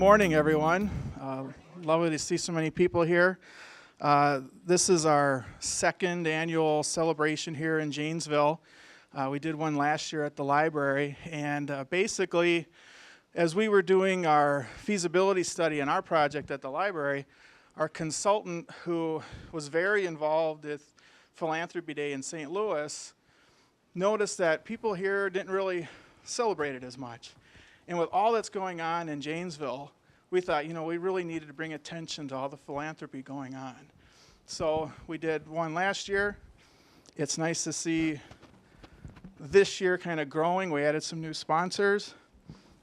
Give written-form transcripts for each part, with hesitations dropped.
morning, everyone. Lovely to see so many people here. This is our second annual celebration here in Janesville. We did one last year at the library, and basically, as we were doing our feasibility study on our project at the library, our consultant, who was very involved with Philanthropy Day in St. Louis, noticed that people here didn't really celebrate it as much. And with all that's going on in Janesville, we thought, we really needed to bring attention to all the philanthropy going on. So we did one last year. It's nice to see this year kind of growing. We added some new sponsors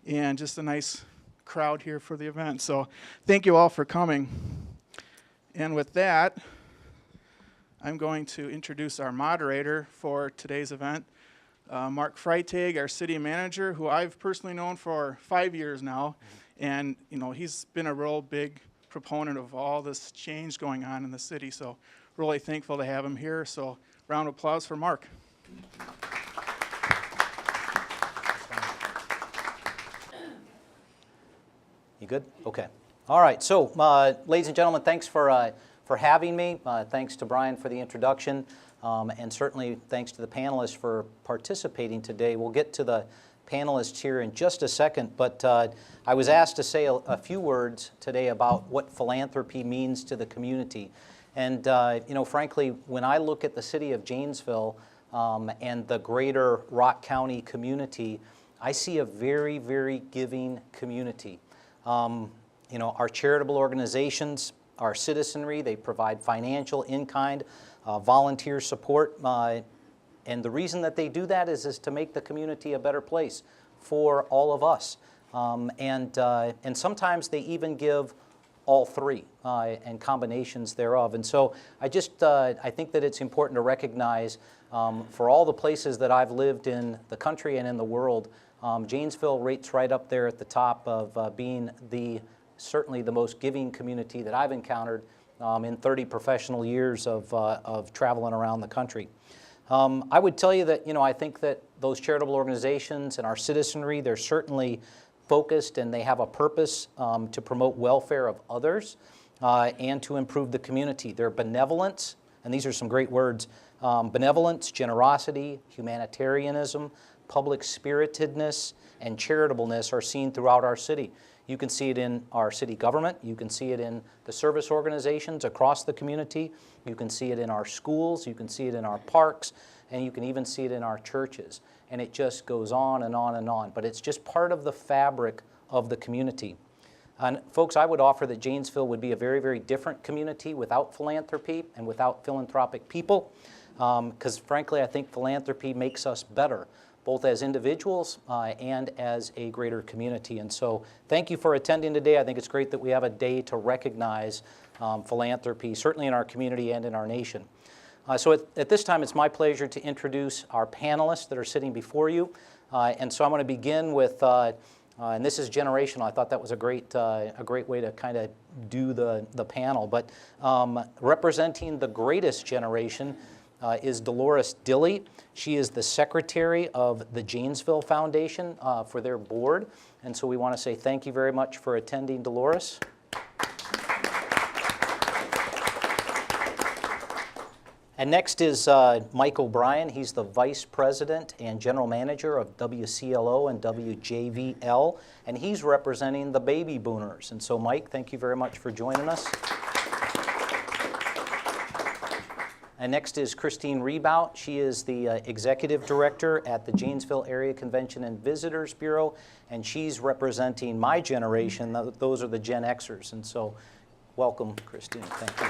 and just a nice crowd here for the event. So thank you all for coming. And with that, I'm going to introduce our moderator for today's event. Mark Freitag, our city manager, who I've personally known for 5 years now, and he's been a real big proponent of all this change going on in the city. So really thankful to have him here. So round of applause for Mark. You good? Okay. All right. So, ladies and gentlemen, thanks for having me. Thanks to Bryan for the introduction. And certainly thanks to the panelists for participating today. We'll get to the panelists here in just a second, but I was asked to say a few words today about what philanthropy means to the community. And frankly, when I look at the city of Janesville and the greater Rock County community, I see a very, very giving community. Our charitable organizations, our citizenry, they provide financial, in-kind, volunteer support, and the reason that they do that is to make the community a better place for all of us. And sometimes they even give all three and combinations thereof. And so I think that it's important to recognize for all the places that I've lived in the country and in the world, Janesville rates right up there at the top of being certainly the most giving community that I've encountered in 30 professional years of traveling around the country. I would tell you that, I think that those charitable organizations and our citizenry, they're certainly focused and they have a purpose to promote welfare of others and to improve the community. Their benevolence, and these are some great words, benevolence, generosity, humanitarianism, public spiritedness, and charitableness are seen throughout our city. You can see it in our city government. You can see it in the service organizations across the community. You can see it in our schools. You can see it in our parks. And you can even see it in our churches. And it just goes on and on and on. But it's just part of the fabric of the community. And folks, I would offer that Janesville would be a very, very different community without philanthropy and without philanthropic people. Because frankly, I think philanthropy makes us better, both as individuals and as a greater community. And so thank you for attending today. I think it's great that we have a day to recognize philanthropy, certainly in our community and in our nation. So at this time, it's my pleasure to introduce our panelists that are sitting before you. And so I'm going to begin with, and this is generational. I thought that was a great way to kind of do the panel. But representing the greatest generation is Dolores Dilley. She is the secretary of the Janesville Foundation for their board. And so we want to say thank you very much for attending, Dolores. And next is Mike O'Brien. He's the vice president and general manager of WCLO and WJVL. And he's representing the baby boomers. And so Mike, thank you very much for joining us. And next is Christine Rebout. She is the executive director at the Janesville Area Convention and Visitors Bureau, and she's representing my generation. Those are the Gen Xers, and so welcome, Christine. Thank you.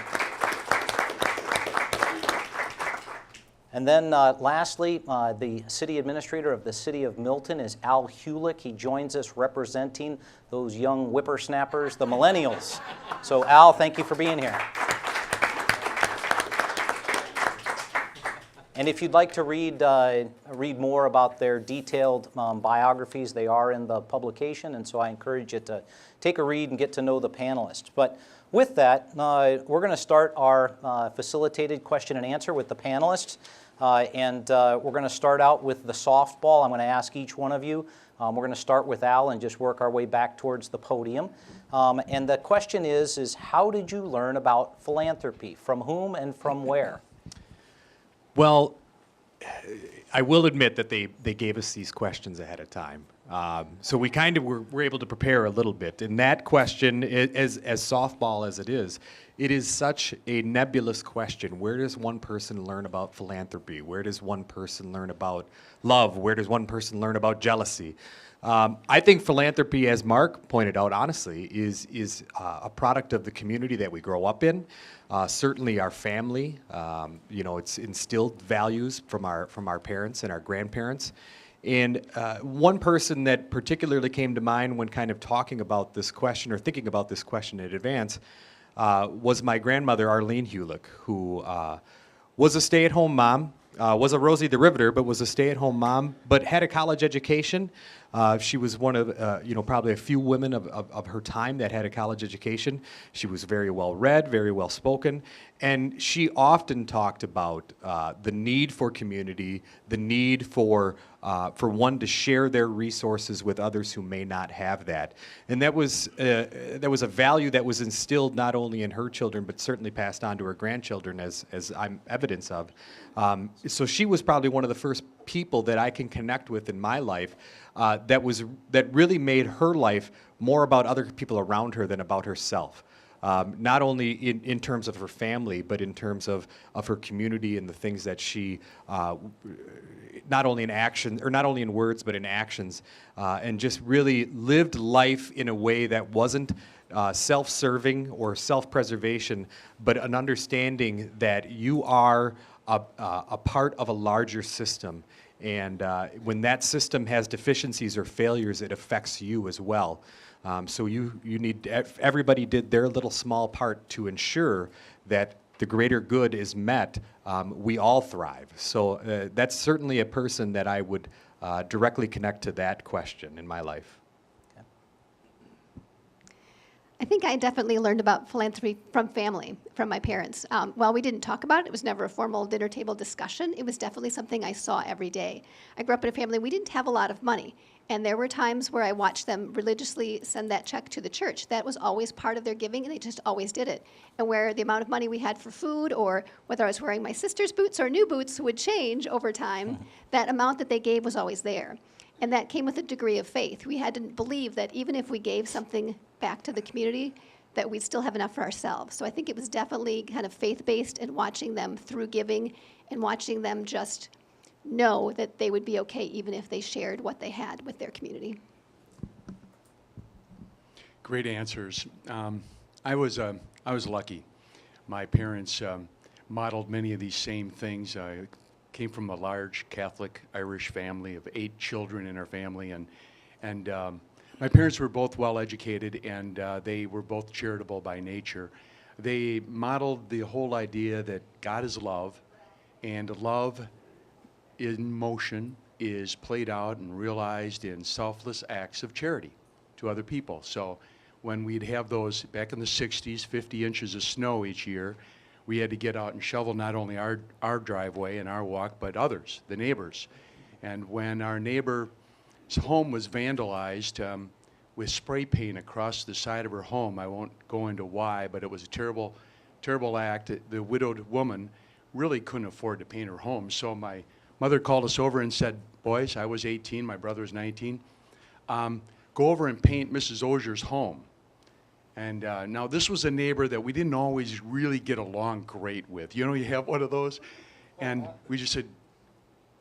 And then lastly, the city administrator of the city of Milton is Al Hulick. He joins us representing those young whippersnappers, the millennials. So Al, thank you for being here. And if you'd like to read more about their detailed biographies, they are in the publication, and so I encourage you to take a read and get to know the panelists. But with that, we're going to start our facilitated question and answer with the panelists. And we're going to start out with the softball. I'm going to ask each one of you We're going to start with Al and just work our way back towards the podium. And the question is how did you learn about philanthropy? From whom and from where? Well, I will admit that they gave us these questions ahead of time. So we kind of were able to prepare a little bit. And that question, as softball as it is such a nebulous question. Where does one person learn about philanthropy? Where does one person learn about love? Where does one person learn about jealousy? I think philanthropy, as Mark pointed out, honestly, is a product of the community that we grow up in. Certainly our family, it's instilled values from our parents and our grandparents. And one person that particularly came to mind when kind of talking about this question or thinking about this question in advance was my grandmother, Arlene Hulick, who was a stay-at-home mom, was a Rosie the Riveter, but was a stay-at-home mom, but had a college education. She was one of, probably a few women of her time that had a college education. She was very well read, very well spoken, and she often talked about the need for community, the need for one to share their resources with others who may not have that. And that was a value that was instilled not only in her children, but certainly passed on to her grandchildren, as I'm evidence of. So she was probably one of the first people that I can connect with in my life that really made her life more about other people around her than about herself. Not only in terms of her family, but in terms of her community and the things that she, not only in action, or not only in words, but in actions, and just really lived life in a way that wasn't self-serving or self-preservation, but an understanding that you are a part of a larger system. And when that system has deficiencies or failures, it affects you as well. So you need, everybody did their little small part to ensure that the greater good is met. We all thrive. So that's certainly a person that I would directly connect to that question in my life. I think I definitely learned about philanthropy from family, from my parents. While we didn't talk about it, it was never a formal dinner table discussion. It was definitely something I saw every day. I grew up in a family, we didn't have a lot of money. And there were times where I watched them religiously send that check to the church. That was always part of their giving, and they just always did it. And where the amount of money we had for food, or whether I was wearing my sister's boots or new boots would change over time, that amount that they gave was always there. And that came with a degree of faith. We had to believe that even if we gave something back to the community, that we'd still have enough for ourselves. So I think it was definitely kind of faith-based, and watching them through giving and watching them just know that they would be okay even if they shared what they had with their community. Great answers. I was lucky. My parents modeled many of these same things. I came from a large Catholic Irish family of 8 children in our family, and my parents were both well educated, and they were both charitable by nature. They modeled the whole idea that God is love, and love in motion is played out and realized in selfless acts of charity to other people. So when we'd have those, back in the 60s, 50 inches of snow each year, we had to get out and shovel not only our driveway and our walk, but others, the neighbors. And when our neighbor's home was vandalized with spray paint across the side of her home, I won't go into why, but it was a terrible, terrible act. The widowed woman really couldn't afford to paint her home. So my mother called us over and said, boys, I was 18, my brother was 19, go over and paint Mrs. Ozier's home. And now this was a neighbor that we didn't always really get along great with. You know, you have one of those? And we just said,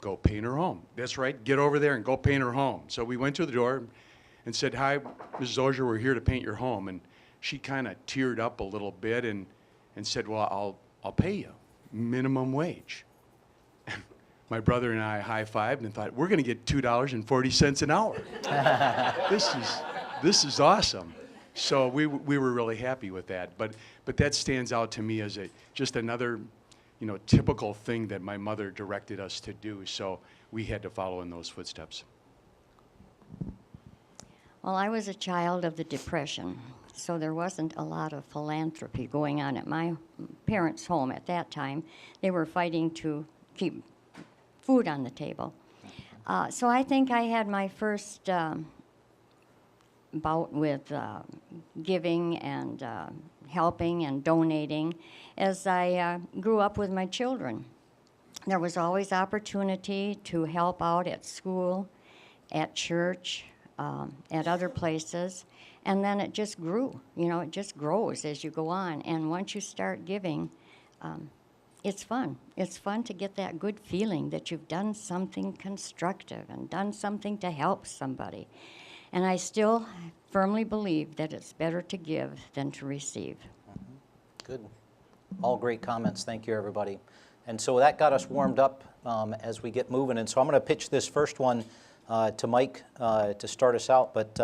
go paint her home. That's right, get over there and go paint her home. So we went to the door and said, hi, Mrs. Ozier, we're here to paint your home. And she kind of teared up a little bit and said, well, I'll pay you minimum wage. And my brother and I high-fived and thought, we're going to get $2.40 an hour. This is awesome. So we were really happy with that. But that stands out to me as just another, typical thing that my mother directed us to do. So we had to follow in those footsteps. Well, I was a child of the Depression, so there wasn't a lot of philanthropy going on at my parents' home at that time. They were fighting to keep food on the table. So I think I had my first bout with giving and helping and donating as I grew up with my children. There was always opportunity to help out at school, at church, at other places, and then it just grew. You know, it just grows as you go on. And once you start giving, it's fun. It's fun to get that good feeling that you've done something constructive and done something to help somebody. And I still firmly believe that it's better to give than to receive. Good. All great comments. Thank you, everybody. And so that got us warmed up as we get moving. And so I'm going to pitch this first one to Mike to start us out. But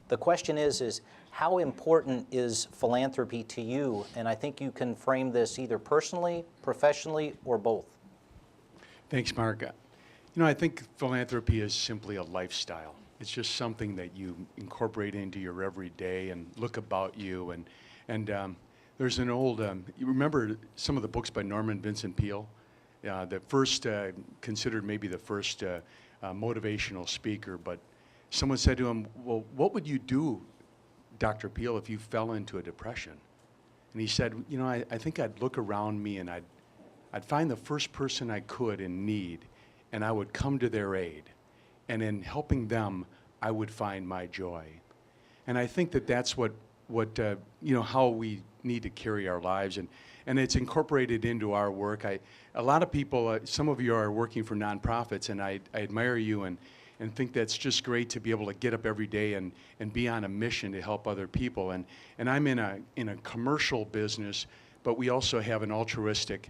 the question is how important is philanthropy to you? And I think you can frame this either personally, professionally, or both. Thanks, Mark. You know, I think philanthropy is simply a lifestyle. It's just something that you incorporate into your everyday and look about you. And there's an old, you remember some of the books by Norman Vincent Peale? The first, considered maybe the first motivational speaker, but someone said to him, well, what would you do, Dr. Peale, if you fell into a depression? And he said, you know, I think I'd look around me and I'd find the first person I could in need, and I would come to their aid. And in helping them, I would find my joy. And I think that that's what you know, how we need to carry our lives, and it's incorporated into our work. A lot of people, some of you are working for nonprofits, and I admire you and think that's just great to be able to get up every day and be on a mission to help other people. And I'm in a commercial business, but we also have an altruistic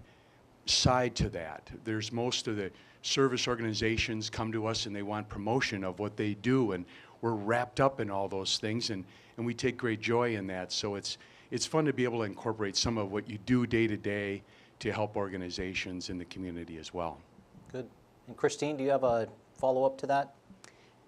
side to that. There's most of the service organizations come to us and they want promotion of what they do, and we're wrapped up in all those things, and we take great joy in that. So it's fun to be able to incorporate some of what you do day to day to help organizations in the community as well. Good. And Christine, do you have a follow-up to that?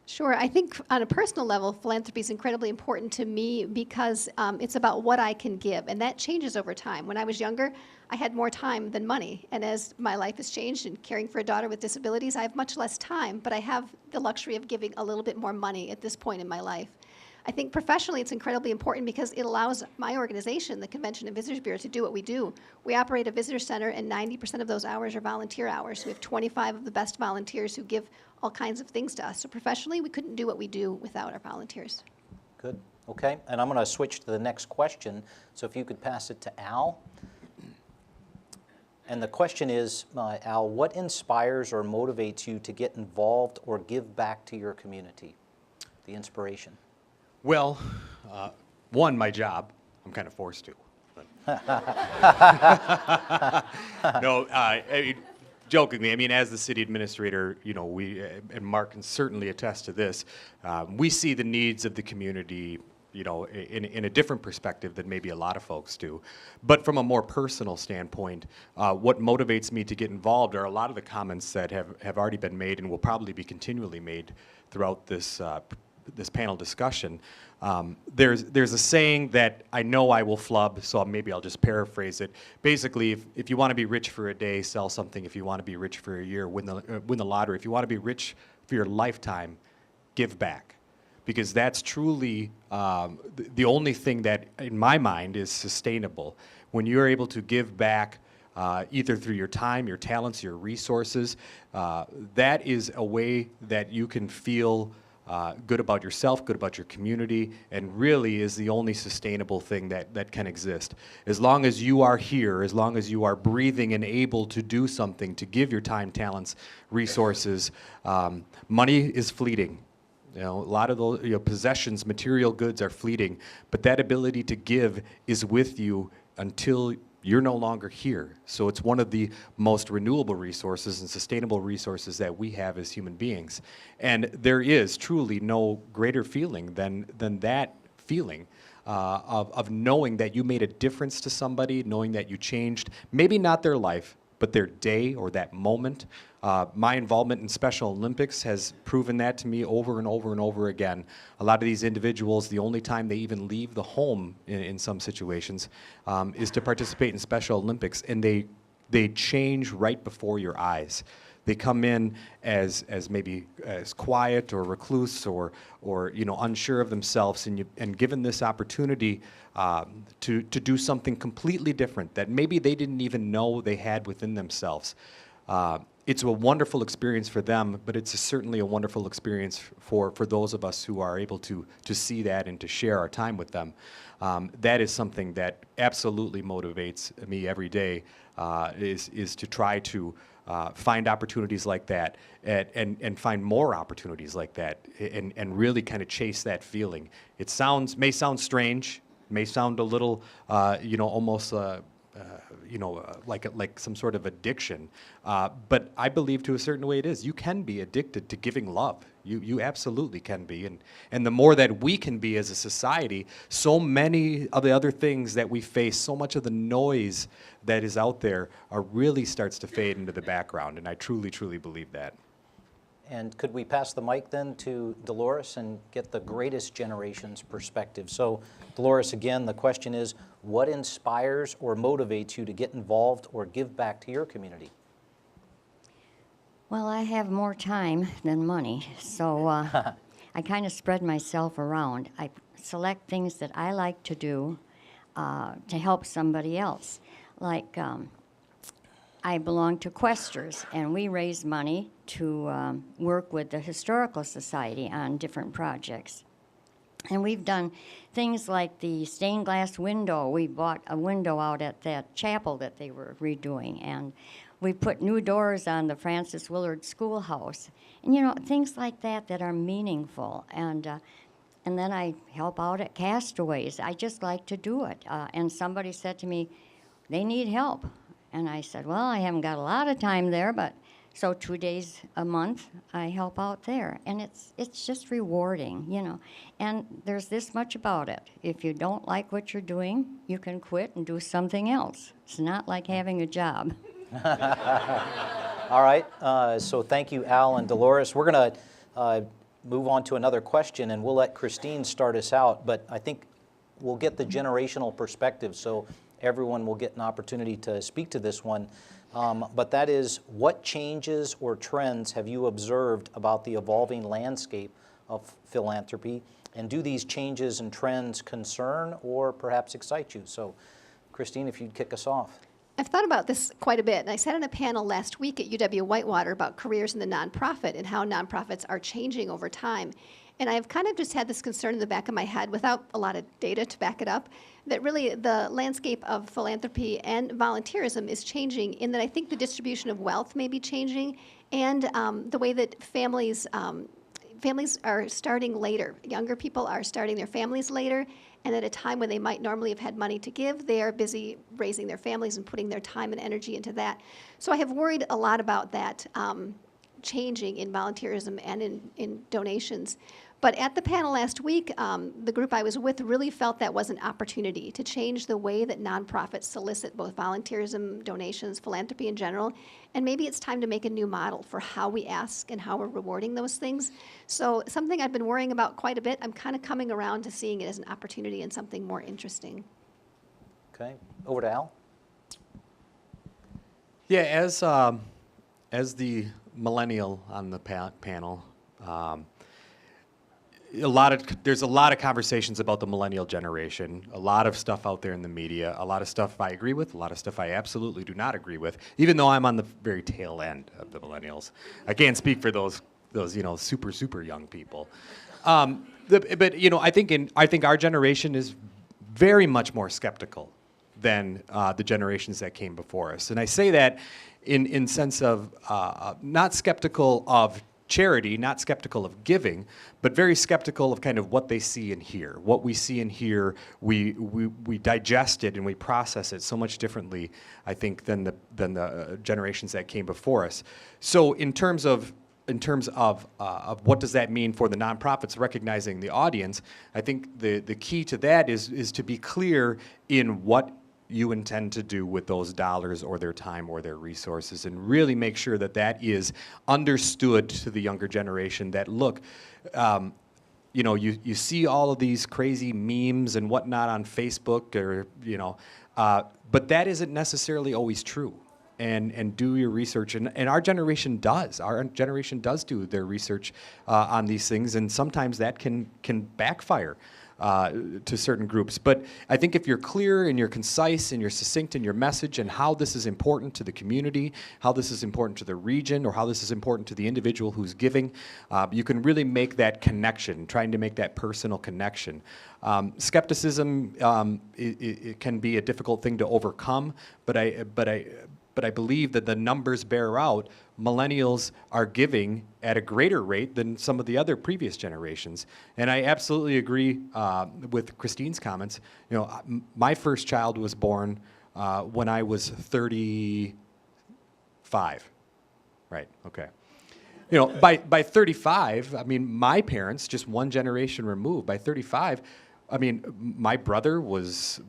Sure. I think on a personal level, philanthropy is incredibly important to me because it's about what I can give, and that changes over time. When I was younger, I had more time than money, and as my life has changed and caring for a daughter with disabilities, I have much less time, but I have the luxury of giving a little bit more money at this point in my life. I think professionally it's incredibly important because it allows my organization, the Convention and Visitors Bureau, to do what we do. We operate a visitor center, and 90% of those hours are volunteer hours. We have 25 of the best volunteers who give all kinds of things to us. So professionally, we couldn't do what we do without our volunteers. Good. Okay. And I'm going to switch to the next question. So if you could pass it to Al. And the question is, Al, what inspires or motivates you to get involved or give back to your community? The inspiration. Well, one, my job. I'm kind of forced to. No, jokingly, I mean, as the city administrator, you know, we, and Mark can certainly attest to this, we see the needs of the community, you know, in a different perspective than maybe a lot of folks do. But from a more personal standpoint, what motivates me to get involved are a lot of the comments that have already been made and will probably be continually made throughout this this panel discussion. There's a saying that I know I will flub, so maybe I'll just paraphrase it. Basically, if you want to be rich for a day, sell something. If you want to be rich for a year, win the lottery. If you want to be rich for your lifetime, give back. Because that's truly the only thing that, in my mind, is sustainable. When you're able to give back either through your time, your talents, your resources, that is a way that you can feel good about yourself, good about your community, and really is the only sustainable thing that can exist. As long as you are here, as long as you are breathing and able to do something, to give your time, talents, resources, money is fleeting. You know, a lot of those possessions, material goods are fleeting, but that ability to give is with you until you're no longer here. So it's one of the most renewable resources and sustainable resources that we have as human beings. And there is truly no greater feeling than that feeling of knowing that you made a difference to somebody, knowing that you changed, maybe not their life, but their day or that moment. My involvement in Special Olympics has proven that to me over and over and over again. A lot of these individuals, the only time they even leave the home in some situations is to participate in Special Olympics, and they change right before your eyes. They come in as maybe as quiet or recluse or unsure of themselves, and given this opportunity to do something completely different that maybe they didn't even know they had within themselves. It's a wonderful experience for them, but it's certainly a wonderful experience for those of us who are able to see that and to share our time with them. That is something that absolutely motivates me every day, is to try to find opportunities like that and find more opportunities like that and really kind of chase that feeling. It may sound strange, may sound a little, almost like some sort of addiction. But I believe to a certain way it is. You can be addicted to giving love. You absolutely can be. And the more that we can be as a society, so many of the other things that we face, so much of the noise that is out there really starts to fade into the background. And I truly, truly believe that. And could we pass the mic then to Dolores and get the greatest generation's perspective? So, Dolores, again, the question is, what inspires or motivates you to get involved or give back to your community? Well, I have more time than money, so I kind of spread myself around. I select things that I like to do to help somebody else. Like, I belong to Questers, and we raise money to work with the Historical Society on different projects. And we've done things like the stained glass window. We bought a window out at that chapel that they were redoing, and we put new doors on the Francis Willard Schoolhouse. And, things like that that are meaningful. And then I help out at Castaways. I just like to do it. And somebody said to me, they need help. And I said, well, I haven't got a lot of time there, but so 2 days a month I help out there. And it's just rewarding, And there's this much about it. If you don't like what you're doing, you can quit and do something else. It's not like having a job. All right, so thank you, Al and Dolores. We're going to move on to another question, and we'll let Christine start us out, but I think we'll get the generational perspective, so everyone will get an opportunity to speak to this one. But that is, what changes or trends have you observed about the evolving landscape of philanthropy? And do these changes and trends concern or perhaps excite you? So, Christine, if you'd kick us off. I've thought about this quite a bit, and I sat on a panel last week at UW-Whitewater about careers in the nonprofit and how nonprofits are changing over time. And I've kind of just had this concern in the back of my head, without a lot of data to back it up, that really the landscape of philanthropy and volunteerism is changing, in that I think the distribution of wealth may be changing, and the way that families are starting later. Younger people are starting their families later, and at a time when they might normally have had money to give, they are busy raising their families and putting their time and energy into that. So I have worried a lot about that changing in volunteerism and in donations. But at the panel last week, the group I was with really felt that was an opportunity to change the way that nonprofits solicit both volunteerism, donations, philanthropy in general, and maybe it's time to make a new model for how we ask and how we're rewarding those things. So something I've been worrying about quite a bit, I'm kind of coming around to seeing it as an opportunity and something more interesting. Okay, over to Al. Yeah, as the millennial on the panel, there's a lot of conversations about the millennial generation, a lot of stuff out there in the media, a lot of stuff I agree with, a lot of stuff I absolutely do not agree with, even though I'm on the very tail end of the millennials. I can't speak for those super young people. But I think our generation is very much more skeptical than the generations that came before us. And I say that in sense of not skeptical of charity, not skeptical of giving, but very skeptical of kind of what they see and hear. What we see and hear, we digest it and we process it so much differently, I think, than the generations that came before us. So in terms of what does that mean for the nonprofits recognizing the audience, I think the key to that is to be clear in what you intend to do with those dollars or their time or their resources, and really make sure that is understood to the younger generation. That look, you see all of these crazy memes and whatnot on Facebook, or but that isn't necessarily always true. and do your research. And our generation does. Our generation does do their research on these things, and sometimes that can backfire to certain groups. But I think if you're clear and you're concise and you're succinct in your message and how this is important to the community, how this is important to the region, or how this is important to the individual who's giving, you can really make that connection, trying to make that personal connection. Skepticism it can be a difficult thing to overcome, but I believe that the numbers bear out millennials are giving at a greater rate than some of the other previous generations. And I absolutely agree with Christine's comments. You know, my first child was born when I was 35. Right, okay. You know, by 35, I mean, my parents, just one generation removed, by 35, I mean, my brother was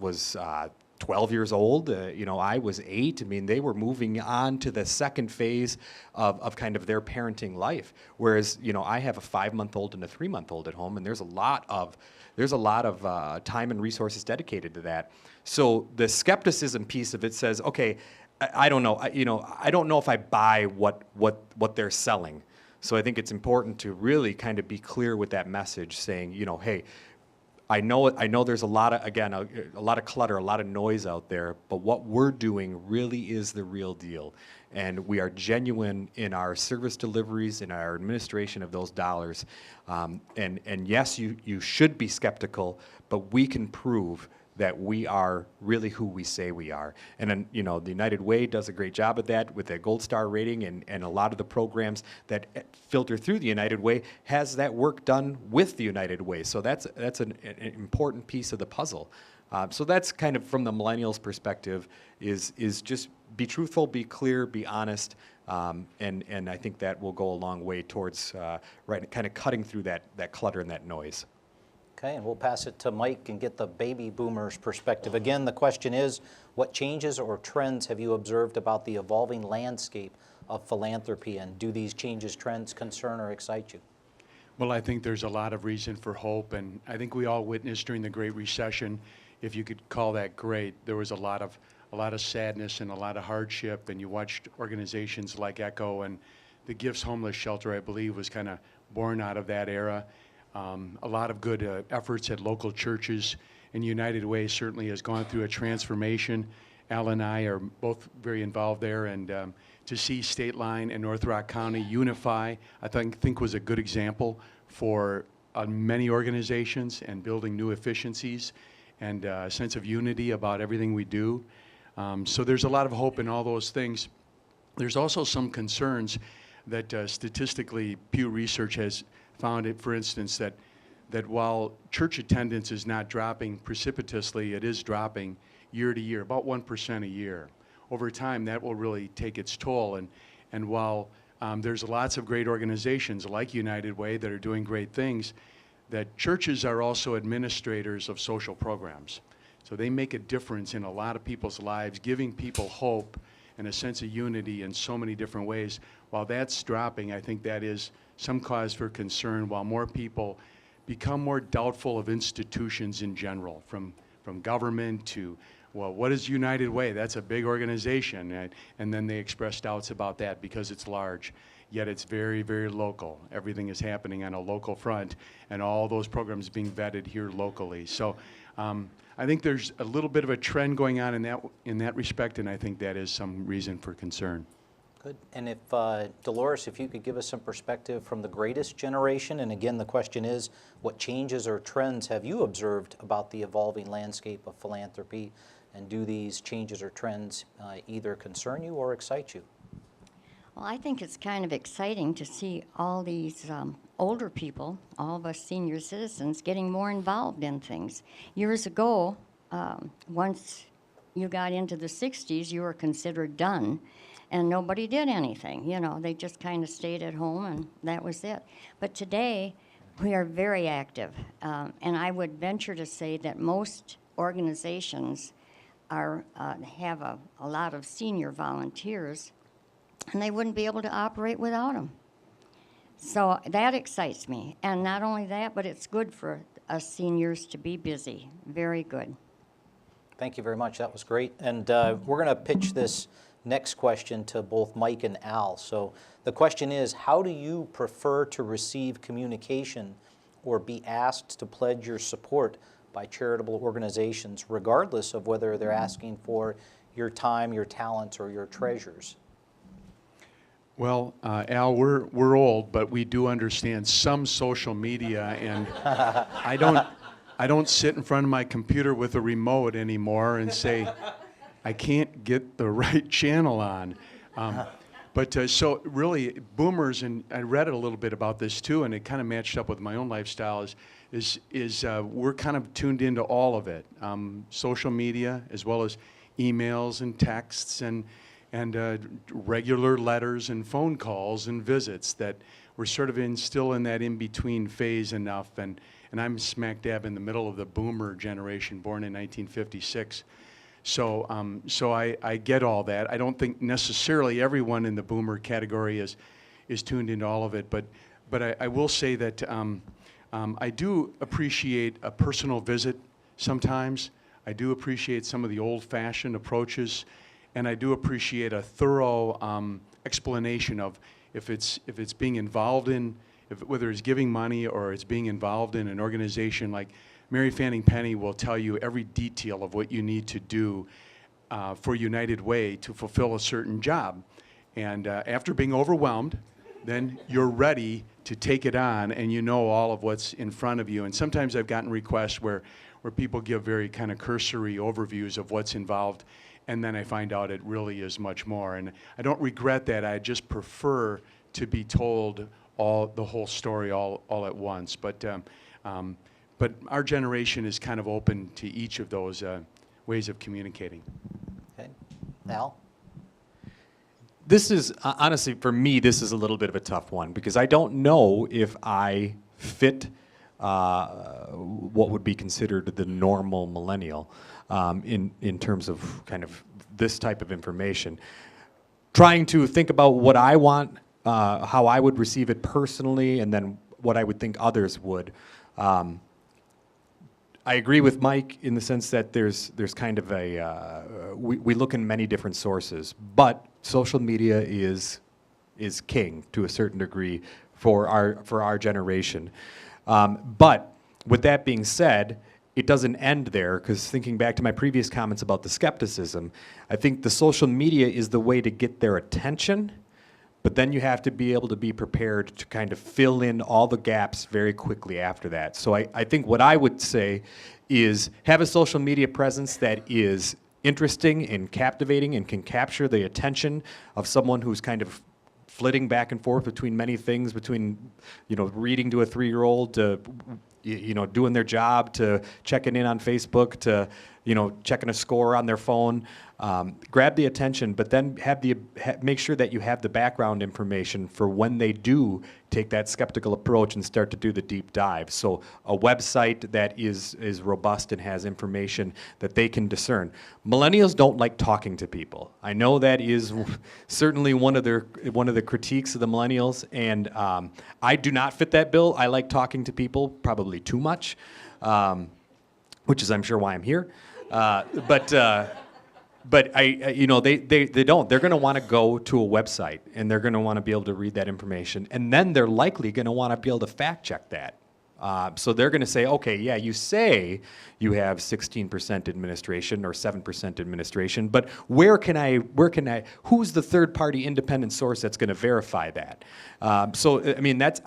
12 years old, you know, I was 8. I mean, they were moving on to the second phase of kind of their parenting life. Whereas, you know, I have a 5-month-old and a 3-month-old at home, and there's a lot of time and resources dedicated to that. So the skepticism piece of it says, okay, I don't know, I don't know if I buy what they're selling. So I think it's important to really kind of be clear with that message, saying, you know, hey, I know there's a lot of clutter, a lot of noise out there, but what we're doing really is the real deal. And we are genuine in our service deliveries, in our administration of those dollars. And yes, you should be skeptical, but we can prove that we are really who we say we are. And then, you know, the United Way does a great job of that with the Gold Star rating, and a lot of the programs that filter through the United Way has that work done with the United Way. So that's an important piece of the puzzle. So that's kind of from the millennials' perspective, is just be truthful, be clear, be honest, and I think that will go a long way towards kind of cutting through that clutter and that noise. Okay, and we'll pass it to Mike and get the baby boomers' perspective. Again, the question is, what changes or trends have you observed about the evolving landscape of philanthropy, and do these changes, trends concern or excite you? Well, I think there's a lot of reason for hope, and I think we all witnessed during the Great Recession, if you could call that great, there was a lot of sadness and a lot of hardship, and you watched organizations like ECHO, and the Gifts Homeless Shelter, I believe, was kind of born out of that era. A lot of good efforts at local churches, and United Way certainly has gone through a transformation. Al and I are both very involved there, and to see State Line and North Rock County unify, I think was a good example for many organizations, and building new efficiencies and a sense of unity about everything we do. So there's a lot of hope in all those things. There's also some concerns that statistically Pew Research has found it, for instance, that while church attendance is not dropping precipitously, it is dropping year to year, about 1% a year. Over time, that will really take its toll. And while there's lots of great organizations like United Way that are doing great things, that churches are also administrators of social programs. So they make a difference in a lot of people's lives, giving people hope and a sense of unity in so many different ways. While that's dropping, I think that is some cause for concern, while more people become more doubtful of institutions in general, from government to, well, what is United Way? That's a big organization. Right? And then they express doubts about that because it's large, yet it's very, very local. Everything is happening on a local front, and all those programs being vetted here locally. So I think there's a little bit of a trend going on in that respect, and I think that is some reason for concern. Good. And if, Dolores, if you could give us some perspective from the greatest generation, and again, the question is, what changes or trends have you observed about the evolving landscape of philanthropy, and do these changes or trends either concern you or excite you? Well, I think it's kind of exciting to see all these older people, all of us senior citizens, getting more involved in things. Years ago, once you got into the 60s, you were considered done, and nobody did anything. You know, they just kind of stayed at home, and that was it. But today, we are very active, and I would venture to say that most organizations have a lot of senior volunteers, and they wouldn't be able to operate without them. So that excites me. And not only that, but it's good for us seniors to be busy. Very good. Thank you very much. That was great. And we're going to pitch this next question to both Mike and Al. So the question is, how do you prefer to receive communication or be asked to pledge your support by charitable organizations, regardless of whether they're asking for your time, your talents, or your treasures? Well, Al, we're old, but we do understand some social media, and I don't sit in front of my computer with a remote anymore and say, I can't get the right channel on. So really, boomers, and I read a little bit about this too, and it kind of matched up with my own lifestyle, is we're kind of tuned into all of it. Social media, as well as emails and texts and regular letters and phone calls and visits, that we're sort of still in that in-between phase enough. And I'm smack dab in the middle of the boomer generation, born in 1956. So I get all that. I don't think necessarily everyone in the boomer category is tuned into all of it, but I will say that I do appreciate a personal visit sometimes. I do appreciate some of the old-fashioned approaches, and I do appreciate a thorough explanation of if it's being involved in, whether it's giving money or it's being involved in an organization. Like Mary Fanning Penny will tell you every detail of what you need to do for United Way to fulfill a certain job. And after being overwhelmed, then you're ready to take it on, and you know all of what's in front of you. And sometimes I've gotten requests where people give very kind of cursory overviews of what's involved, and then I find out it really is much more. And I don't regret that. I just prefer to be told the whole story all at once. But our generation is kind of open to each of those ways of communicating. Okay. Al? This is, honestly, for me, this is a little bit of a tough one, because I don't know if I fit what would be considered the normal millennial in terms of kind of this type of information. Trying to think about what I want, how I would receive it personally, and then what I would think others would. I agree with Mike in the sense that there's kind of we look in many different sources, but social media is king to a certain degree for our generation. But with that being said, it doesn't end there, because thinking back to my previous comments about the skepticism, I think the social media is the way to get their attention, but then you have to be able to be prepared to kind of fill in all the gaps very quickly after that. So I think what I would say is have a social media presence that is interesting and captivating and can capture the attention of someone who's kind of flitting back and forth between many things, between, reading to a 3-year-old to, doing their job, to checking in on Facebook, to, checking a score on their phone. Grab the attention, but then make sure that you have the background information for when they do take that skeptical approach and start to do the deep dive. So a website that is robust and has information that they can discern. Millennials don't like talking to people. I know that is certainly one of the critiques of the millennials, and I do not fit that bill. I like talking to people, probably too much, which is, I'm sure, why I'm here. But they don't. They're going to want to go to a website, and they're going to want to be able to read that information, and then they're likely going to want to be able to fact check that. So they're going to say, okay, yeah, you say you have 16% administration or 7% administration, but who's the third-party independent source that's going to verify that? I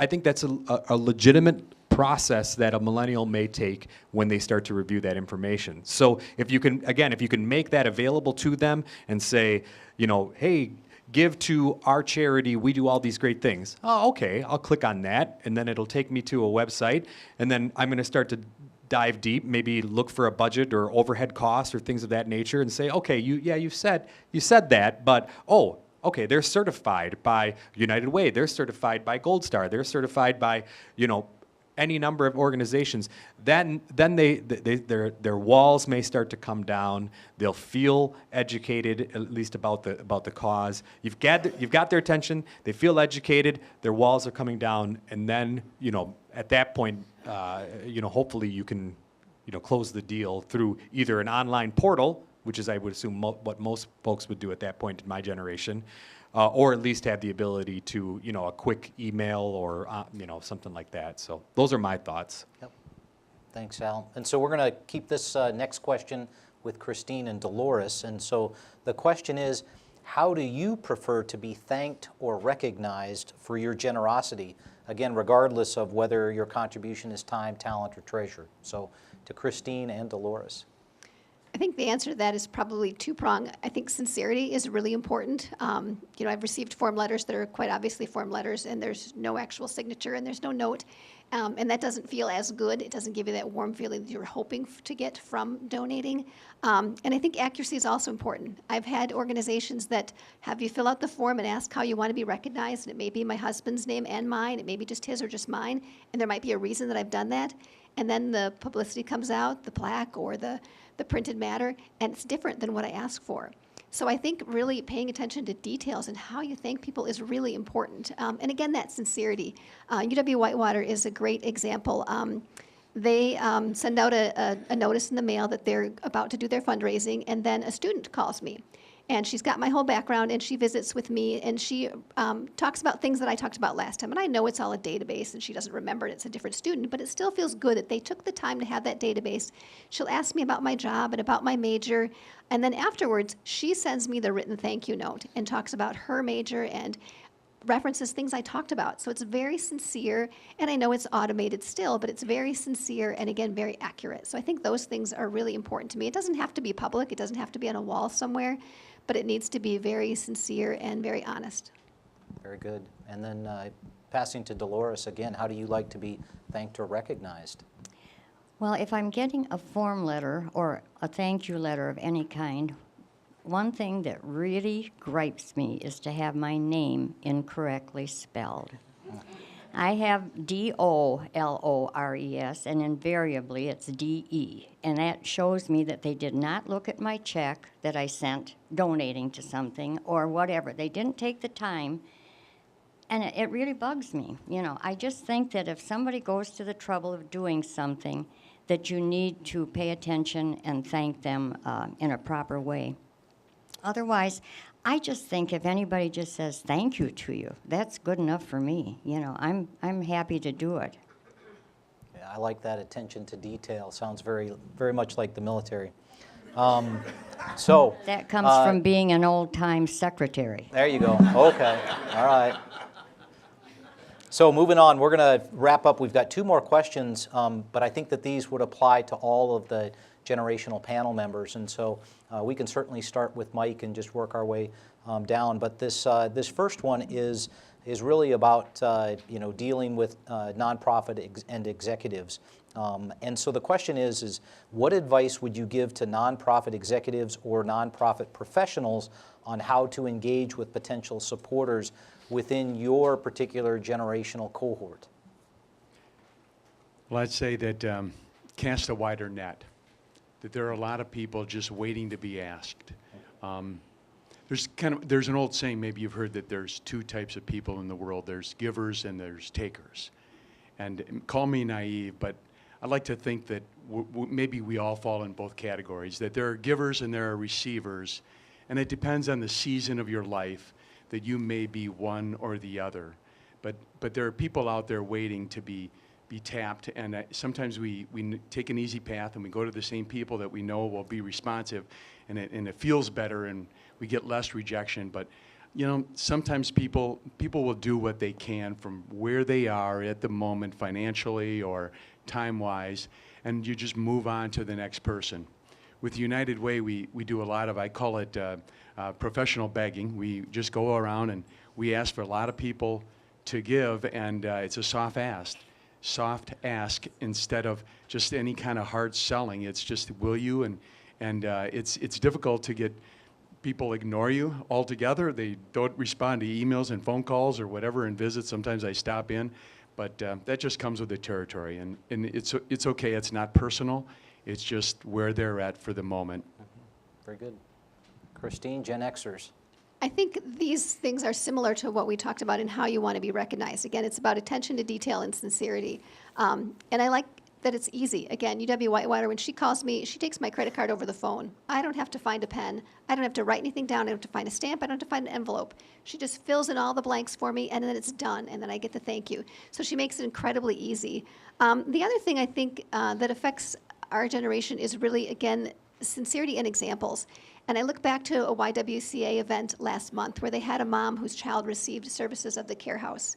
think that's a legitimate process that a millennial may take when they start to review that information. So if you can make that available to them and say, hey, give to our charity, we do all these great things. Oh, okay, I'll click on that, and then it'll take me to a website, and then I'm going to start to dive deep, maybe look for a budget or overhead costs or things of that nature, and say, okay, you said that, but okay, they're certified by United Way, they're certified by Gold Star, they're certified by any number of organizations. Then their walls may start to come down. They'll feel educated, at least about the cause. You've got their attention. They feel educated. Their walls are coming down, and then at that point, hopefully you can close the deal through either an online portal, which is, I would assume, what most folks would do at that point in my generation, or at least have the ability to, a quick email or, something like that. So those are my thoughts. Yep. Thanks, Al. And so we're going to keep this next question with Christine and Dolores. And so the question is, how do you prefer to be thanked or recognized for your generosity? Again, regardless of whether your contribution is time, talent, or treasure. So to Christine and Dolores. I think the answer to that is probably two-pronged. I think sincerity is really important. I've received form letters that are quite obviously form letters, and there's no actual signature and there's no note. And that doesn't feel as good. It doesn't give you that warm feeling that you're hoping to get from donating. And I think accuracy is also important. I've had organizations that have you fill out the form and ask how you want to be recognized. And it may be my husband's name and mine. It may be just his or just mine. And there might be a reason that I've done that. And then the publicity comes out, the plaque or the printed matter, and it's different than what I asked for. So I think really paying attention to details and how you thank people is really important. And again, that sincerity. UW-Whitewater is a great example. They send out a notice in the mail that they're about to do their fundraising, and then a student calls me. And she's got my whole background, and she visits with me, and she talks about things that I talked about last time. And I know it's all a database, and she doesn't remember it. It's a different student, but it still feels good that they took the time to have that database. She'll ask me about my job and about my major, and then afterwards, she sends me the written thank you note and talks about her major and references things I talked about. So it's very sincere, and I know it's automated still, but it's very sincere and, again, very accurate. So I think those things are really important to me. It doesn't have to be public. It doesn't have to be on a wall somewhere, but it needs to be very sincere and very honest. Very good. And then passing to Dolores again, how do you like to be thanked or recognized? Well, if I'm getting a form letter or a thank you letter of any kind, one thing that really gripes me is to have my name incorrectly spelled. I have D-O-L-O-R-E-S, and invariably it's D-E. And that shows me that they did not look at my check that I sent donating to something or whatever. They didn't take the time, and it really bugs me. I just think that if somebody goes to the trouble of doing something, that you need to pay attention and thank them in a proper way. Otherwise, I just think if anybody just says thank you to you, that's good enough for me. I'm happy to do it. Yeah, I like that attention to detail. Sounds very, very much like the military. So that comes from being an old-time secretary. There you go. Okay. All right. So moving on, we're going to wrap up. We've got two more questions, but I think that these would apply to all of the generational panel members, and so we can certainly start with Mike and just work our way down. But this first one is really about dealing with nonprofit and executives. And so the question is what advice would you give to nonprofit executives or nonprofit professionals on how to engage with potential supporters within your particular generational cohort? Well, I'd say that cast a wider net, that there are a lot of people just waiting to be asked. There's an old saying, maybe you've heard, that there's two types of people in the world. There's givers and there's takers. And call me naive, but I like to think that maybe we all fall in both categories, that there are givers and there are receivers, and it depends on the season of your life that you may be one or the other. But there are people out there waiting to be tapped, and sometimes we take an easy path and we go to the same people that we know will be responsive, and it feels better and we get less rejection. But sometimes people will do what they can from where they are at the moment, financially or time-wise, and you just move on to the next person. With United Way, we do a lot of, I call it professional begging. We just go around and we ask for a lot of people to give, and it's a soft ask instead of just any kind of hard selling. It's just, will you? And it's difficult to get people ignore you altogether. They don't respond to emails and phone calls or whatever and visits. Sometimes I stop in, but that just comes with the territory. And it's okay. It's not personal. It's just where they're at for the moment. Very good. Christine, Gen Xers. I think these things are similar to what we talked about in how you want to be recognized. Again, it's about attention to detail and sincerity. And I like that it's easy. Again, UW Whitewater, when she calls me, she takes my credit card over the phone. I don't have to find a pen. I don't have to write anything down. I don't have to find a stamp. I don't have to find an envelope. She just fills in all the blanks for me, and then it's done, and then I get the thank you. So she makes it incredibly easy. The other thing I think that affects our generation is really, again, sincerity and examples. And I look back to a YWCA event last month where they had a mom whose child received services of the care house,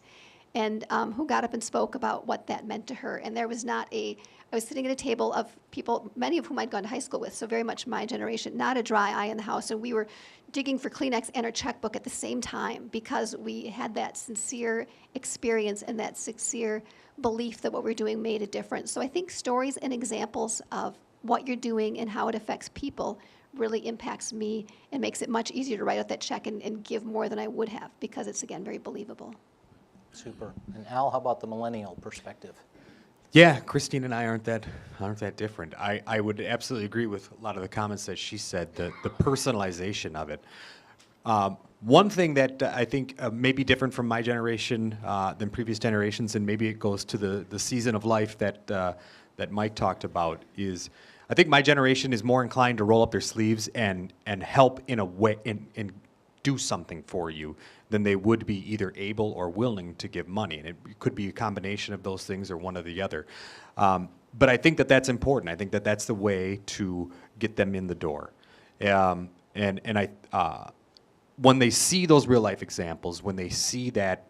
and who got up and spoke about what that meant to her. And there was not I was sitting at a table of people, many of whom I'd gone to high school with, so very much my generation, not a dry eye in the house. And we were digging for Kleenex and our checkbook at the same time because we had that sincere experience and that sincere belief that what we're doing made a difference. So I think stories and examples of what you're doing and how it affects people really impacts me and makes it much easier to write out that check and give more than I would have because it's, again, very believable. Super. And Al, how about the millennial perspective? Yeah, Christine and I aren't that different. I would absolutely agree with a lot of the comments that she said, the personalization of it. One thing that I think may be different from my generation than previous generations, and maybe it goes to the season of life that Mike talked about, is I think my generation is more inclined to roll up their sleeves and help in a way and do something for you than they would be either able or willing to give money. And it could be a combination of those things or one or the other. But I think that that's important. I think that that's the way to get them in the door. When they see those real life examples, when they see that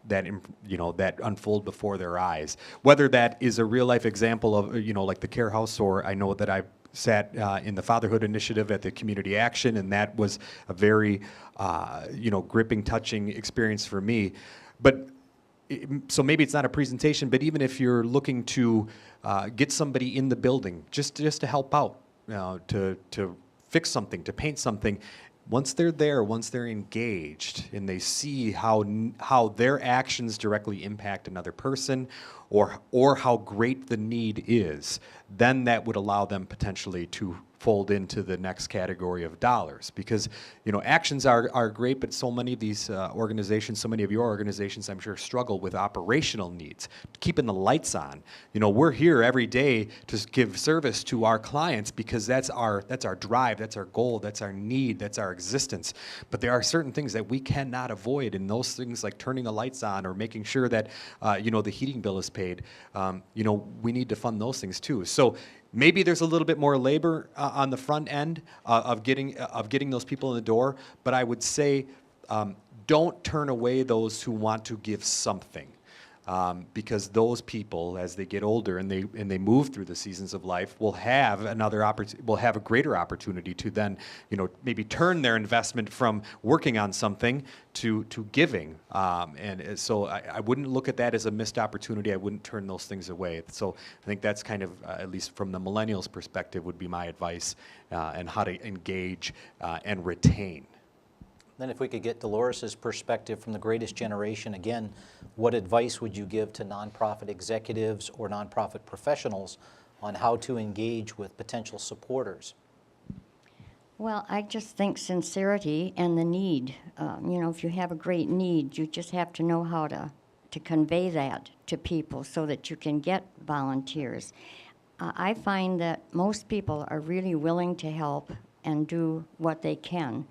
unfold before their eyes, whether that is a real life example of like the Care House, or I know that I've sat in the Fatherhood Initiative at the Community Action, and that was a very gripping, touching experience for me. But so maybe it's not a presentation, but even if you're looking to get somebody in the building just to help out, to fix something, to paint something. Once they're there, once they're engaged, and they see how their actions directly impact another person, or how great the need is, then that would allow them potentially to fold into the next category of dollars. Because actions are great, but so many of these organizations, so many of your organizations, I'm sure, struggle with operational needs, keeping the lights on. We're here every day to give service to our clients because that's our drive, that's our goal, that's our need, that's our existence. But there are certain things that we cannot avoid, and those things like turning the lights on or making sure that the heating bill is paid. We need to fund those things too. So maybe there's a little bit more labor on the front end of getting those people in the door, but I would say don't turn away those who want to give something, because those people, as they get older and they move through the seasons of life, will have a greater opportunity to then maybe turn their investment from working on something to giving. And so I wouldn't look at that as a missed opportunity. I wouldn't turn those things away. So I think that's kind of, at least from the millennials' perspective, would be my advice, and how to engage and retain. Then if we could get Dolores' perspective from the greatest generation, again, what advice would you give to nonprofit executives or nonprofit professionals on how to engage with potential supporters? Well, I just think sincerity and the need. If you have a great need, you just have to know how to convey that to people so that you can get volunteers. I find that most people are really willing to help and do what they can.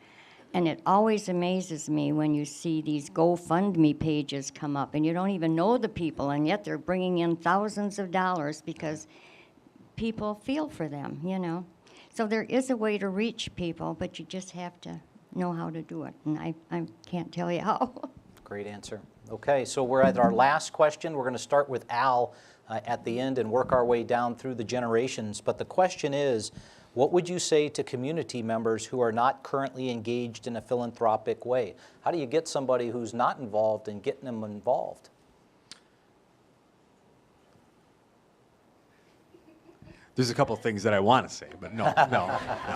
And it always amazes me when you see these GoFundMe pages come up and you don't even know the people, and yet they're bringing in thousands of dollars because people feel for them, So there is a way to reach people, but you just have to know how to do it, and I can't tell you how. Great answer. Okay, so we're at our last question. We're going to start with Al at the end and work our way down through the generations. But the question is, what would you say to community members who are not currently engaged in a philanthropic way? How do you get somebody who's not involved and getting them involved? There's a couple of things that I want to say, but no,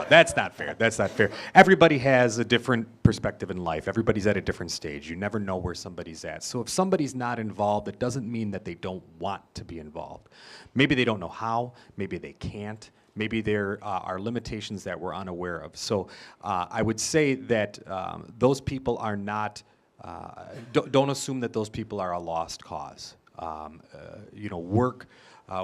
that's not fair. That's not fair. Everybody has a different perspective in life. Everybody's at a different stage. You never know where somebody's at. So if somebody's not involved, it doesn't mean that they don't want to be involved. Maybe they don't know how. Maybe they can't. Maybe there are limitations that we're unaware of. So I would say that those people are not, don't assume that those people are a lost cause. Work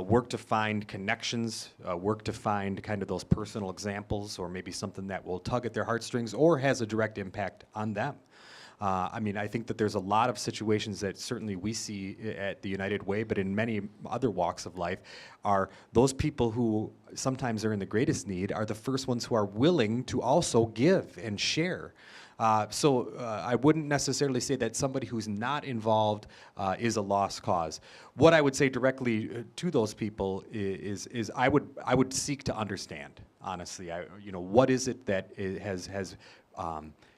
work to find connections, work to find kind of those personal examples, or maybe something that will tug at their heartstrings or has a direct impact on them. I mean, I think that there's a lot of situations that certainly we see at the United Way, but in many other walks of life, are those people who sometimes are in the greatest need are the first ones who are willing to also give and share. So I wouldn't necessarily say that somebody who's not involved is a lost cause. What I would say directly to those people is I would seek to understand, honestly. What is it that has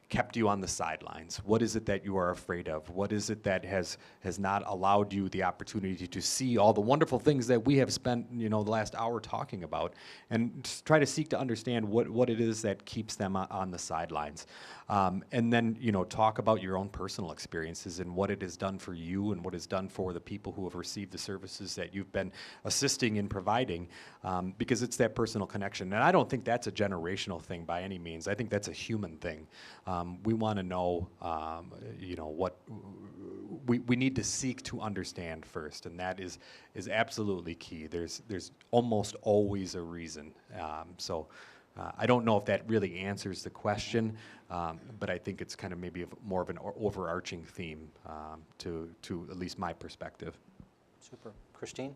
kept you on the sidelines? What is it that you are afraid of? What is it that has not allowed you the opportunity to see all the wonderful things that we have spent the last hour talking about, and just try to seek to understand what it is that keeps them on the sidelines. And then talk about your own personal experiences and what it has done for you and what it's done for the people who have received the services that you've been assisting in providing, because it's that personal connection. And I don't think that's a generational thing by any means. I think that's a human thing. We want to know, what we need to seek to understand first, and that is absolutely key. There's almost always a reason. I don't know if that really answers the question, but I think it's kind of maybe more of an overarching theme to at least my perspective. Super. Christine?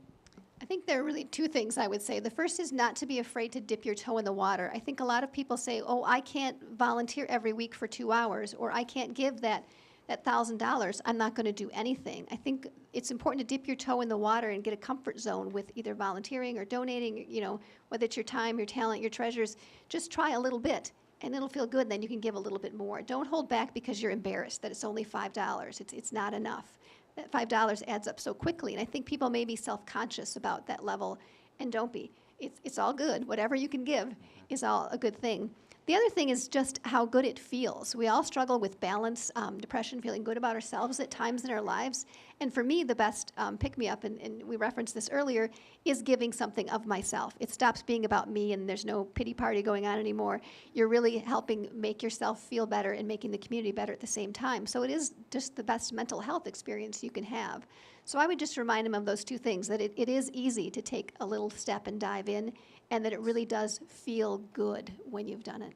I think there are really two things I would say. The first is not to be afraid to dip your toe in the water. I think a lot of people say, oh, I can't volunteer every week for 2 hours, or I can't give that $1,000. I'm not going to do anything. I think it's important to dip your toe in the water and get a comfort zone with either volunteering or donating, whether it's your time, your talent, your treasures. Just try a little bit, and it'll feel good. Then you can give a little bit more. Don't hold back because you're embarrassed that it's only $5. It's not enough. That $5 adds up so quickly, and I think people may be self-conscious about that level, and don't be. It's all good. Whatever you can give is all a good thing. The other thing is just how good it feels. We all struggle with balance, depression, feeling good about ourselves at times in our lives. And for me, the best pick-me-up, and we referenced this earlier, is giving something of myself. It stops being about me, and there's no pity party going on anymore. You're really helping make yourself feel better and making the community better at the same time. So it is just the best mental health experience you can have. So I would just remind them of those two things, that it is easy to take a little step and dive in, and that it really does feel good when you've done it.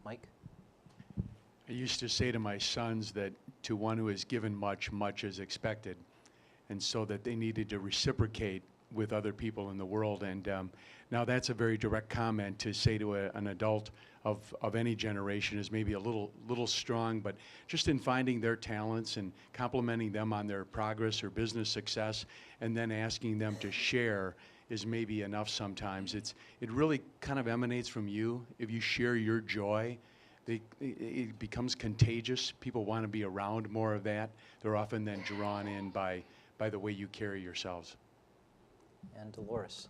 Mike? I used to say to my sons that to one who has given much, much is expected, and so that they needed to reciprocate with other people in the world. And now that's a very direct comment to say to an adult of any generation is maybe a little strong, but just in finding their talents and complimenting them on their progress or business success, and then asking them to share is maybe enough sometimes. It really kind of emanates from you. If you share your joy, it becomes contagious. People want to be around more of that. They're often then drawn in by the way you carry yourselves. And Dolores?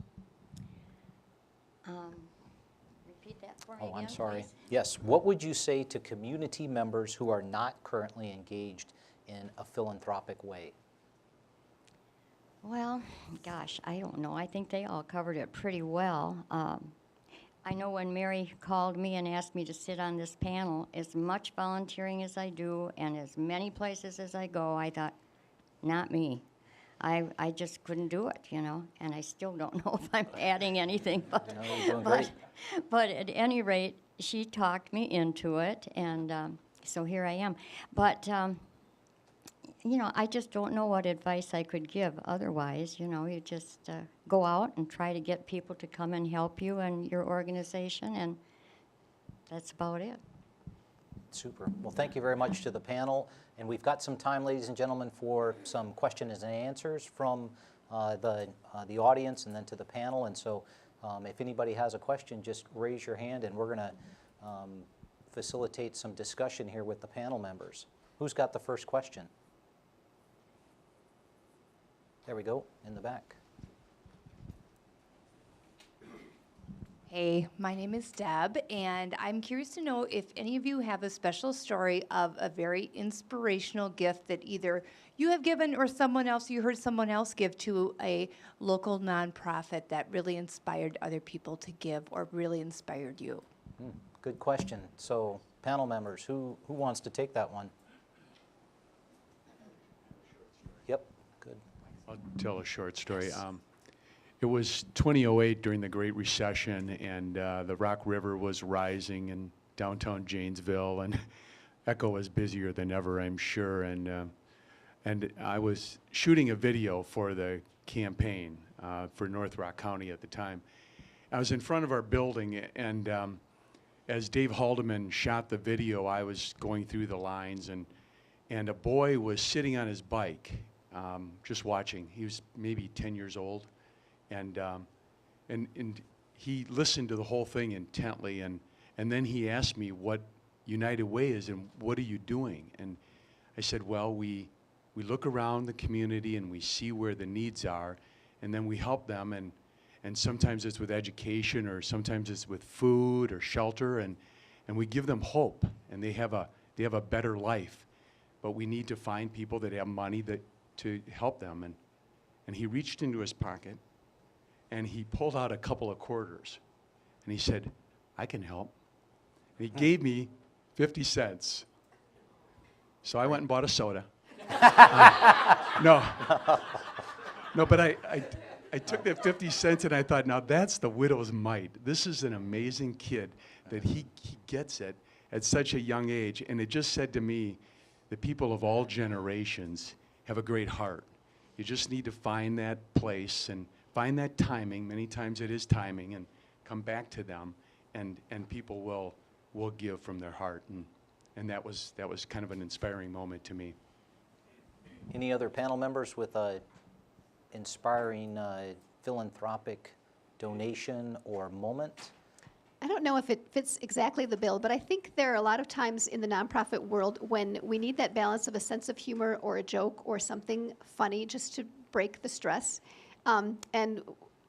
Repeat that for me Oh, again, I'm sorry. please. Yes. What would you say to community members who are not currently engaged in a philanthropic way? Well, gosh, I don't know. I think they all covered it pretty well. I know when Mary called me and asked me to sit on this panel, as much volunteering as I do and as many places as I go, I thought, not me. I just couldn't do it, and I still don't know if I'm adding anything. But, No, you're doing great. but at any rate, she talked me into it, and so here I am. But I just don't know what advice I could give otherwise. You just go out and try to get people to come and help you and your organization, and that's about it. Super. Well, thank you very much to the panel. And we've got some time, ladies and gentlemen, for some questions and answers from the audience and then to the panel. And so if anybody has a question, just raise your hand, and we're going to facilitate some discussion here with the panel members. Who's got the first question? There we go, in the back. Hey, my name is Deb, and I'm curious to know if any of you have a special story of a very inspirational gift that either you have given or you heard someone else give to a local nonprofit that really inspired other people to give or really inspired you. Good question. So, panel members, who wants to take that one? Yep, good. I'll tell a short story. It was 2008 during the Great Recession, and the Rock River was rising in downtown Janesville, and Echo was busier than ever, I'm sure. And I was shooting a video for the campaign for North Rock County at the time. I was in front of our building, and as Dave Haldeman shot the video, I was going through the lines, and a boy was sitting on his bike, just watching. He was maybe 10 years old, and he listened to the whole thing intently, and then he asked me what United Way is and what are you doing? And I said, well, we look around the community and we see where the needs are, and then we help them, and sometimes it's with education, or sometimes it's with food or shelter, and we give them hope, and they have a better life. But we need to find people that have money to help them. And he reached into his pocket, and he pulled out a couple of quarters, and he said, I can help. And he gave me 50 cents. So I went and bought a soda. No, but I took that 50 cents and I thought, now that's the widow's mite. This is an amazing kid that he gets it at such a young age. And it just said to me, the people of all generations have a great heart. You just need to find that place and find that timing. Many times it is timing, and come back to them, and people will give from their heart. And that was kind of an inspiring moment to me. Any other panel members with a inspiring philanthropic donation or moment? I don't know if it fits exactly the bill, but I think there are a lot of times in the nonprofit world when we need that balance of a sense of humor or a joke or something funny just to break the stress. And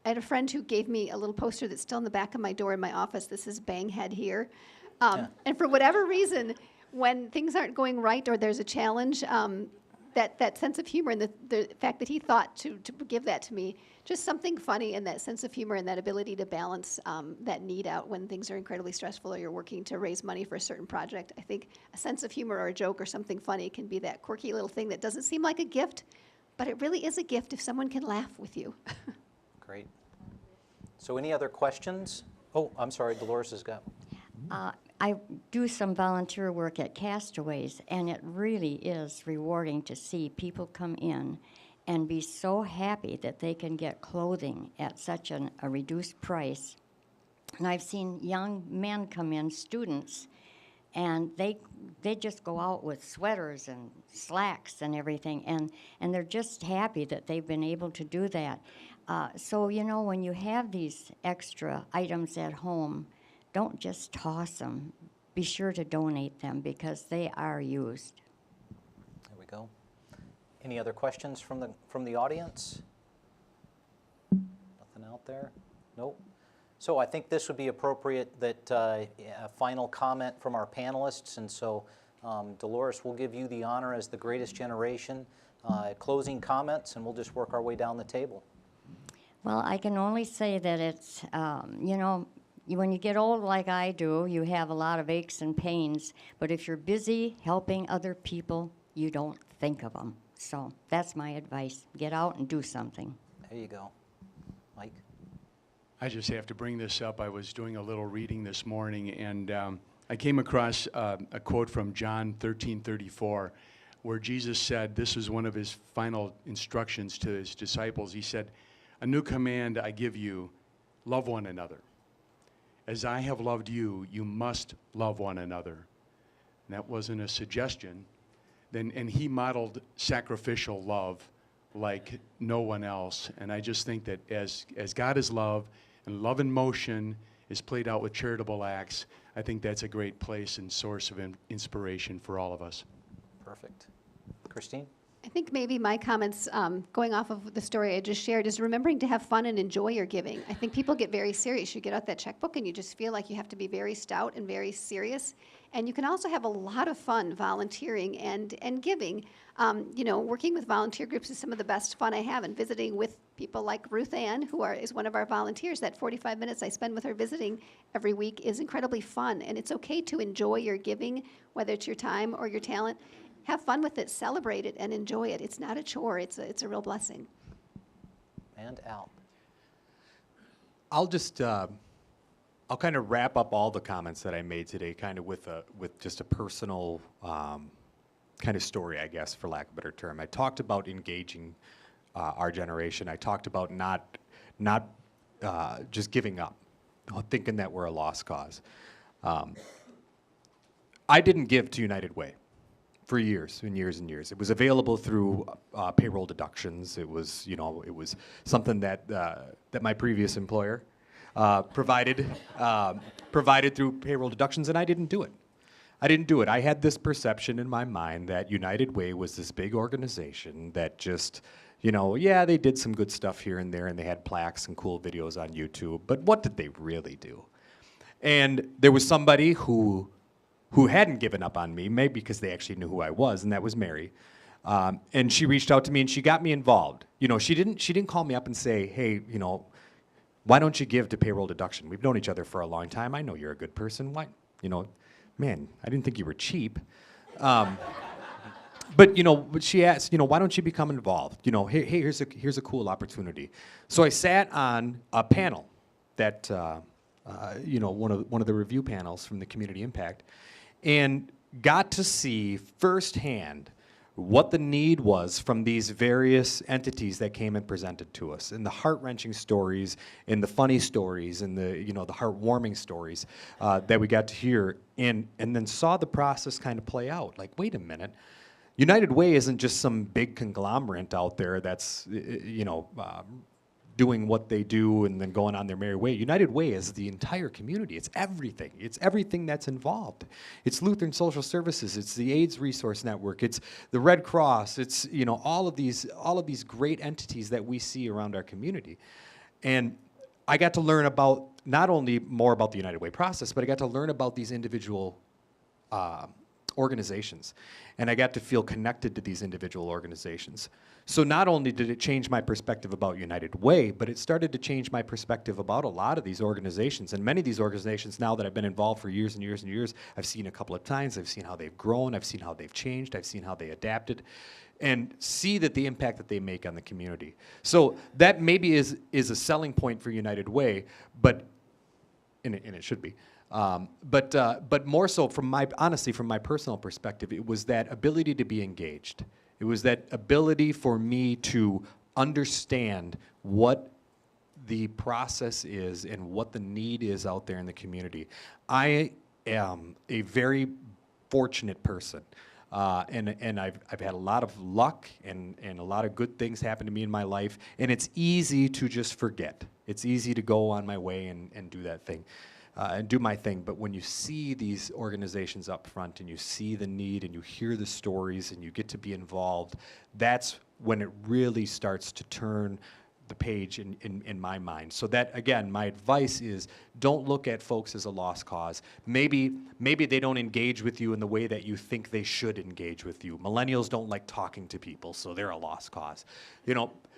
I had a friend who gave me a little poster that's still in the back of my door in my office. This is Bang Head Here. And for whatever reason, when things aren't going right or there's a challenge, that sense of humor and the fact that he thought to give that to me, just something funny, and that sense of humor and that ability to balance that need out when things are incredibly stressful or you're working to raise money for a certain project. I think a sense of humor or a joke or something funny can be that quirky little thing that doesn't seem like a gift, but it really is a gift if someone can laugh with you. Great. So any other questions? Oh, I'm sorry, Dolores has got. I do some volunteer work at Castaways, and it really is rewarding to see people come in and be so happy that they can get clothing at such a reduced price. And I've seen young men come in, students, and they just go out with sweaters and slacks and everything, and they're just happy that they've been able to do that. So, you know, when you have these extra items at home, don't just toss them. Be sure to donate them because they are used. There we go. Any other questions from the audience? Nothing out there? Nope. So I think this would be appropriate that a final comment from our panelists, and so Dolores, we'll give you the honor as the greatest generation. Closing comments, and we'll just work our way down the table. Well, I can only say that it's, you know, when you get old like I do, you have a lot of aches and pains, but if you're busy helping other people, you don't think of them. So that's my advice. Get out and do something. There you go. Mike? I just have to bring this up. I was doing a little reading this morning, and I came across a quote from John 13:34, where Jesus said, this is one of his final instructions to his disciples. He said, "A new command I give you, love one another. As I have loved you, you must love one another." And that wasn't a suggestion. And he modeled sacrificial love like no one else. And I just think that as God is love, and love in motion is played out with charitable acts, I think that's a great place and source of inspiration for all of us. Perfect. Christine? I think maybe my comments, going off of the story I just shared, is remembering to have fun and enjoy your giving. I think people get very serious. You get out that checkbook and you just feel like you have to be very stout and very serious. And you can also have a lot of fun volunteering and giving. You know, working with volunteer groups is some of the best fun I have, and visiting with people like Ruth Ann, who is one of our volunteers. That 45 minutes I spend with her visiting every week is incredibly fun. And it's okay to enjoy your giving, whether it's your time or your talent. Have fun with it, celebrate it, and enjoy it. It's not a chore. It's a real blessing. And Al. I'll just I'll kind of wrap up all the comments that I made today, kind of with just a personal kind of story, I guess, for lack of a better term. I talked about engaging our generation. I talked about not just giving up, thinking that we're a lost cause. I didn't give to United Way for years and years and years. It was available through payroll deductions. It was, it was something that that my previous employer provided through payroll deductions, and I didn't do it. I didn't do it. I had this perception in my mind that United Way was this big organization that just, yeah, they did some good stuff here and there, and they had plaques and cool videos on YouTube, but what did they really do? And there was somebody who hadn't given up on me, maybe because they actually knew who I was, and that was Mary. And she reached out to me and she got me involved. She didn't call me up and say, hey, why don't you give to payroll deduction? We've known each other for a long time. I know you're a good person. Why, man, I didn't think you were cheap. But she asked, why don't you become involved? Hey, here's a cool opportunity. So I sat on a panel that, one of the review panels from the Community Impact, and got to see firsthand what the need was from these various entities that came and presented to us, and the heart-wrenching stories, and the funny stories, and the the heartwarming stories that we got to hear, and then saw the process kind of play out. Like, wait a minute, United Way isn't just some big conglomerate out there that's doing what they do and then going on their merry way. United Way is the entire community. It's everything. It's everything that's involved. It's Lutheran Social Services. It's the AIDS Resource Network. It's the Red Cross. It's all of these great entities that we see around our community. And I got to learn about not only more about the United Way process, but I got to learn about these individual organizations, and I got to feel connected to these individual organizations. So not only did it change my perspective about United Way, but it started to change my perspective about a lot of these organizations. And many of these organizations, now that I've been involved for years and years and years, I've seen a couple of times. I've seen how they've grown. I've seen how they've changed. I've seen how they adapted, and see that the impact that they make on the community. So that maybe is a selling point for United Way, but and it should be. But more so honestly, from my personal perspective, it was that ability to be engaged. It was that ability for me to understand what the process is and what the need is out there in the community. I am a very fortunate person. And I've had a lot of luck and a lot of good things happen to me in my life, and it's easy to just forget. It's easy to go on my way and do that thing. And do my thing, but when you see these organizations up front and you see the need and you hear the stories and you get to be involved, that's when it really starts to turn the page in my mind. So that, again, my advice is don't look at folks as a lost cause. Maybe they don't engage with you in the way that you think they should engage with you. Millennials don't like talking to people, so they're a lost cause.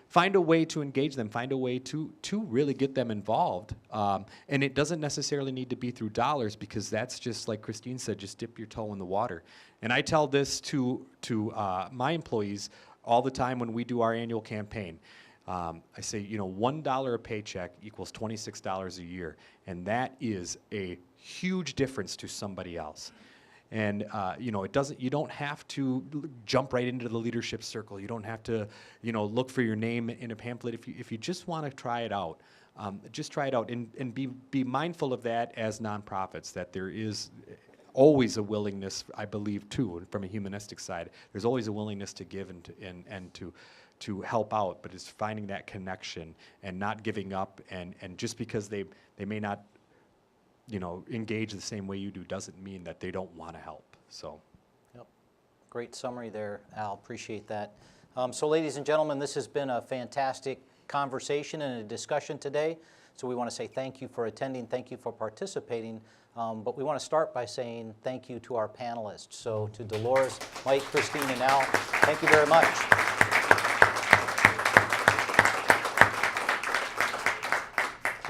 Find a way to engage them, find a way to really get them involved. And it doesn't necessarily need to be through dollars, because that's just, like Christine said, just dip your toe in the water. And I tell this to my employees all the time when we do our annual campaign. I say, $1 a paycheck equals $26 a year, and that is a huge difference to somebody else. And you don't have to jump right into the leadership circle. You don't have to, look for your name in a pamphlet. If you just want to try it out, just try it out, and be mindful of that as nonprofits, that there is always a willingness, I believe, too, and from a humanistic side, there's always a willingness to give and to help out, but it's finding that connection and not giving up, and just because they may not engage the same way you do doesn't mean that they don't want to help. So, yep, great summary there, Al. Appreciate that. So, ladies and gentlemen, this has been a fantastic conversation and a discussion today. So we want to say thank you for attending, thank you for participating, but we want to start by saying thank you to our panelists. So to Dolores, Mike, Christine, and Al, thank you very much.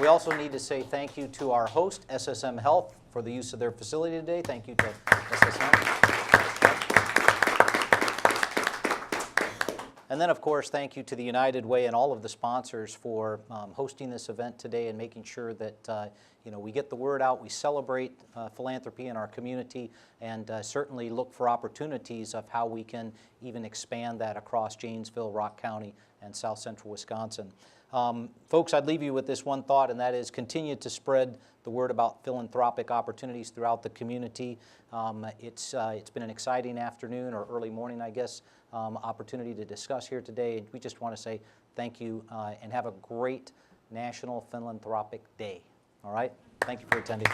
We also need to say thank you to our host, SSM Health, for the use of their facility today. Thank you to SSM. And then, of course, thank you to the United Way and all of the sponsors for hosting this event today and making sure that we get the word out, we celebrate philanthropy in our community, and certainly look for opportunities of how we can even expand that across Janesville, Rock County, and South Central Wisconsin. Folks, I'd leave you with this one thought, and that is continue to spread the word about philanthropic opportunities throughout the community. It's been an exciting afternoon, or early morning, I guess, opportunity to discuss here today. We just want to say thank you and have a great National Philanthropic Day. All right? Thank you for attending.